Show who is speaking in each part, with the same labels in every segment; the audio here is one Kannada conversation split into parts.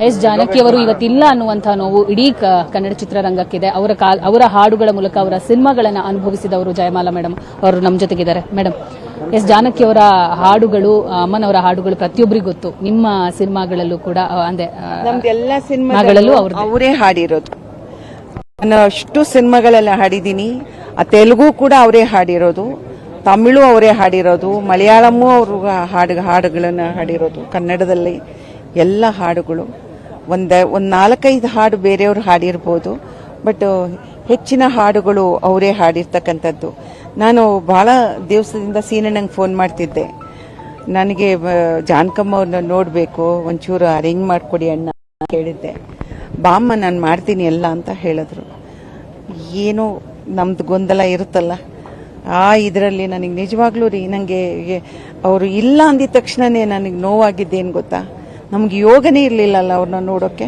Speaker 1: ಎಸ್ ಜಾನಕಿ ಅವರು ಇವತ್ತಿಲ್ಲ ಅನ್ನುವಂತಹ ನೋವು ಇಡೀ ಕನ್ನಡ ಚಿತ್ರರಂಗಕ್ಕಿದೆ. ಅವರ ಹಾಡುಗಳ ಮೂಲಕ ಅವರ ಸಿನಿಮಾಗಳನ್ನು ಅನುಭವಿಸಿದವರು ಜಯಮಾಲಾ ಮೇಡಮ್ ಅವರು ನಮ್ಮ ಜೊತೆಗಿದ್ದಾರೆ. ಮೇಡಮ್, ಎಸ್ ಜಾನಕಿ ಅವರ ಹಾಡುಗಳು, ಅಮ್ಮನವರ ಹಾಡುಗಳು ಪ್ರತಿಯೊಬ್ಬರಿಗೂ ಗೊತ್ತು. ನಿಮ್ಮ ಸಿನಿಮಾಗಳಲ್ಲೂ ಕೂಡ ಅಂದ್ರೆ
Speaker 2: ನಮ್ದೆಲ್ಲ ಸಿನಿಮಾಗಳಲ್ಲೂ ಅವರೇ ಹಾಡಿರೋದು. ನಾನು ಅಷ್ಟು ಸಿನಿಮಾಗಳೆಲ್ಲ ಹಾಡಿದ್ದೀನಿ. ತೆಲುಗು ಕೂಡ ಅವರೇ ಹಾಡಿರೋದು, ತಮಿಳು ಅವರೇ ಹಾಡಿರೋದು, ಮಲಯಾಳಮೂ ಅವರು ಹಾಡುಗಳನ್ನು ಹಾಡಿರೋದು, ಕನ್ನಡದಲ್ಲಿ ಎಲ್ಲ ಹಾಡುಗಳು. ಒಂದು 4-5 ಹಾಡು ಬೇರೆಯವರು ಹಾಡಿರ್ಬೋದು, ಬಟ್ ಹೆಚ್ಚಿನ ಹಾಡುಗಳು ಅವರೇ ಹಾಡಿರ್ತಕ್ಕಂಥದ್ದು. ನಾನು ಬಹಳ ದಿವಸದಿಂದ ಸೀನಣ್ಣಂಗೆ ಫೋನ್ ಮಾಡ್ತಿದ್ದೆ, ನನಗೆ ಜಾನಕಮ್ಮ ಅವ್ರನ್ನ ನೋಡಬೇಕು, ಒಂಚೂರು ಅರೇಂಜ್ ಮಾಡಿಕೊಡಿ ಅಣ್ಣ ಕೇಳಿದ್ದೆ. ಬಾಮ್ಮ ನಾನು ಮಾಡ್ತೀನಿ ಎಲ್ಲ ಅಂತ ಹೇಳಿದ್ರು. ಏನೋ ನಮ್ದು ಗೊಂದಲ ಇರುತ್ತಲ್ಲ, ಇದರಲ್ಲಿ ನನಗೆ ನಿಜವಾಗ್ಲೂ ರೀ, ನನಗೆ ಅವರು ಇಲ್ಲ ಅಂದಿದ ತಕ್ಷಣನೇ ನನಗೆ ನೋವಾಗಿದ್ದೇನು ಗೊತ್ತಾ, ನಮ್ಗೆ ಯೋಗನೇ ಇರಲಿಲ್ಲಲ್ಲ ಅವ್ರನ್ನ ನೋಡೋಕೆ.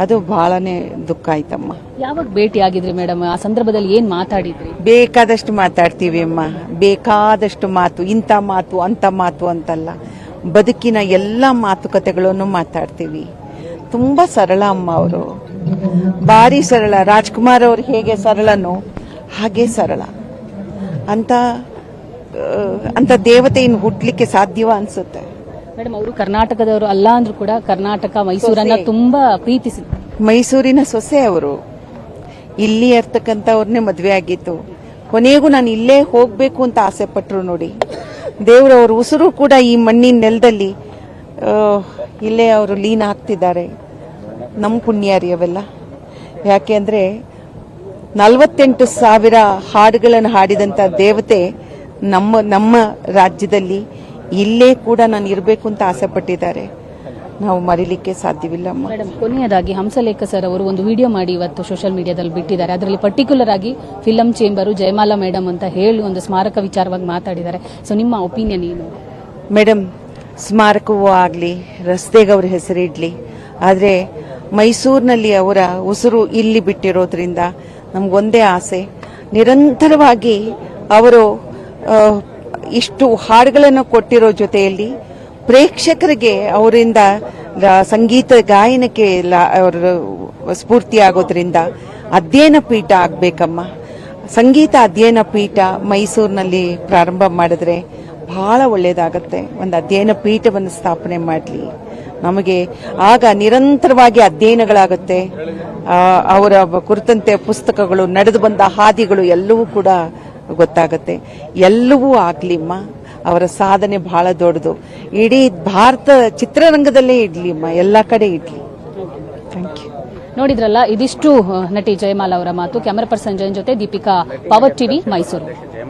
Speaker 2: ಅದು ಬಹಳನೇ ದುಃಖ ಆಯ್ತಮ್ಮ.
Speaker 1: ಯಾವಾಗ ಭೇಟಿ ಆಗಿದ್ರಿ ಮೇಡಮ್? ಆ ಸಂದರ್ಭದಲ್ಲಿ ಏನ್ ಮಾತಾಡಿದ್ರಿ?
Speaker 2: ಬೇಕಾದಷ್ಟು ಮಾತಾಡ್ತೀವಿ ಅಮ್ಮ, ಬೇಕಾದಷ್ಟು ಮಾತು, ಇಂಥ ಮಾತು ಅಂಥ ಮಾತು ಅಂತಲ್ಲ, ಬದುಕಿನ ಎಲ್ಲ ಮಾತುಕತೆಗಳನ್ನು ಮಾತಾಡ್ತೀವಿ. ತುಂಬಾ ಸರಳ ಅಮ್ಮ ಅವರು, ಭಾರಿ ಸರಳ. ರಾಜ್ಕುಮಾರ್ ಅವ್ರು ಹೇಗೆ ಸರಳನೋ ಹಾಗೆ ಸರಳ. ಅಂತ ದೇವತೆ ಇನ್ನು ಹುಟ್ಲಿಕ್ಕೆ ಸಾಧ್ಯವ ಅನ್ಸುತ್ತೆ.
Speaker 1: ಮೇಡಮ್, ಅವರು ಕರ್ನಾಟಕದವರು ಅಲ್ಲ ಅಂದ್ರೂ ಕೂಡ ಕರ್ನಾಟಕ, ಮೈಸೂರನ್ನ ತುಂಬಾ ಪ್ರೀತಿಸಿ,
Speaker 2: ಮೈಸೂರಿನ ಸೊಸೆ ಅವರು. ಇಲ್ಲಿ ಇರ್ತಕ್ಕಂಥವ್ರನ್ನೇ ಮದುವೆ ಆಗಿತ್ತು. ಕೊನೆಗೂ ನಾನು ಇಲ್ಲೇ ಹೋಗ್ಬೇಕು ಅಂತ ಆಸೆ ಪಟ್ರು ನೋಡಿ. ದೇವರವ್ರ ಉಸಿರು ಕೂಡ ಈ ಮಣ್ಣಿನ ನೆಲದಲ್ಲಿ ಇಲ್ಲೇ ಅವರು ಲೀನ ಆಗ್ತಿದ್ದಾರೆ. ನಮ್ಮ ಪುಣ್ಯ ರೀ ಅವೆಲ್ಲ. ಯಾಕೆ ಅಂದ್ರೆ 48,000 ಹಾಡುಗಳನ್ನು ಹಾಡಿದಂತ ದೇವತೆ ನಮ್ಮ ರಾಜ್ಯದಲ್ಲಿ ಇಲ್ಲೇ ಕೂಡ ನಾನು ಇರಬೇಕು ಅಂತ ಆಸೆ ಪಟ್ಟಿದ್ದಾರೆ. ನಾವು ಮರಿಲಿಕ್ಕೆ ಸಾಧ್ಯವಿಲ್ಲ.
Speaker 1: ಮೇಡಮ್, ಕೊನೆಯದಾಗಿ ಹಂಸಲೇಖ ಸರ್ ಅವರು ಒಂದು ವಿಡಿಯೋ ಮಾಡಿ ಇವತ್ತು ಸೋಷಿಯಲ್ ಮೀಡಿಯಾದಲ್ಲಿ ಬಿಟ್ಟಿದ್ದಾರೆ. ಅದರಲ್ಲಿ ಪರ್ಟಿಕ್ಯುಲರ್ ಆಗಿ ಫಿಲಂ ಚೇಂಬರು ಜಯಮಾಲಾ ಮೇಡಮ್ ಅಂತ ಹೇಳಿ ಒಂದು ಸ್ಮಾರಕ ವಿಚಾರವಾಗಿ ಮಾತಾಡಿದ್ದಾರೆ. ಸೊ ನಿಮ್ಮ ಒಪಿನಿಯನ್ ಏನು?
Speaker 2: ಮೇಡಮ್, ಸ್ಮಾರಕವೂ ಆಗಲಿ, ರಸ್ತೆಗೆ ಅವ್ರ ಹೆಸರಿಡ್ಲಿ, ಆದರೆ ಮೈಸೂರಿನಲ್ಲಿ ಅವರ ಉಸಿರು ಇಲ್ಲಿ ಬಿಟ್ಟಿರೋದ್ರಿಂದ ನಮಗೊಂದೇ ಆಸೆ, ನಿರಂತರವಾಗಿ ಅವರು ಇಷ್ಟು ಹಾಡುಗಳನ್ನು ಕೊಟ್ಟಿರೋ ಜೊತೆಯಲ್ಲಿ ಪ್ರೇಕ್ಷಕರಿಗೆ ಅವರಿಂದ ಸಂಗೀತ ಗಾಯನಕ್ಕೆ ಅವರ ಸ್ಫೂರ್ತಿ ಆಗೋದ್ರಿಂದ ಅಧ್ಯಯನ ಪೀಠ ಆಗಬೇಕಮ್ಮ. ಸಂಗೀತ ಅಧ್ಯಯನ ಪೀಠ ಮೈಸೂರಿನಲ್ಲಿ ಪ್ರಾರಂಭ ಮಾಡಿದ್ರೆ ಬಹಳ ಒಳ್ಳೇದಾಗತ್ತೆ. ಒಂದು ಅಧ್ಯಯನ ಪೀಠವನ್ನು ಸ್ಥಾಪನೆ ಮಾಡಲಿ ನಮಗೆ, ಆಗ ನಿರಂತರವಾಗಿ ಅಧ್ಯಯನಗಳಾಗುತ್ತೆ. ಅವರ ಕುರಿತಂತೆ ಪುಸ್ತಕಗಳು, ನಡೆದು ಬಂದ ಹಾದಿಗಳು ಎಲ್ಲವೂ ಕೂಡ ಗೊತ್ತಾಗತ್ತೆ. ಎಲ್ಲವೂ ಆಗ್ಲಿಮ್ಮ. ಅವರ ಸಾಧನೆ ಬಹಳ ದೊಡ್ಡದು. ಇಡೀ ಭಾರತ ಚಿತ್ರರಂಗದಲ್ಲೇ ಇಡ್ಲಿಮ್ಮ, ಎಲ್ಲ ಕಡೆ ಇಡ್ಲಿ. Thank you.
Speaker 1: ನೋಡಿದ್ರಲ್ಲ, ಇದಿಷ್ಟು ನಟಿ ಜಯಮಾಲಾ ಅವರ ಮಾತು. ಕ್ಯಾಮರಾ ಪರ್ಸನ್ ಜಯನ್ ಜೊತೆ ದೀಪಿಕಾ, ಪವರ್ ಟಿವಿ, ಮೈಸೂರು.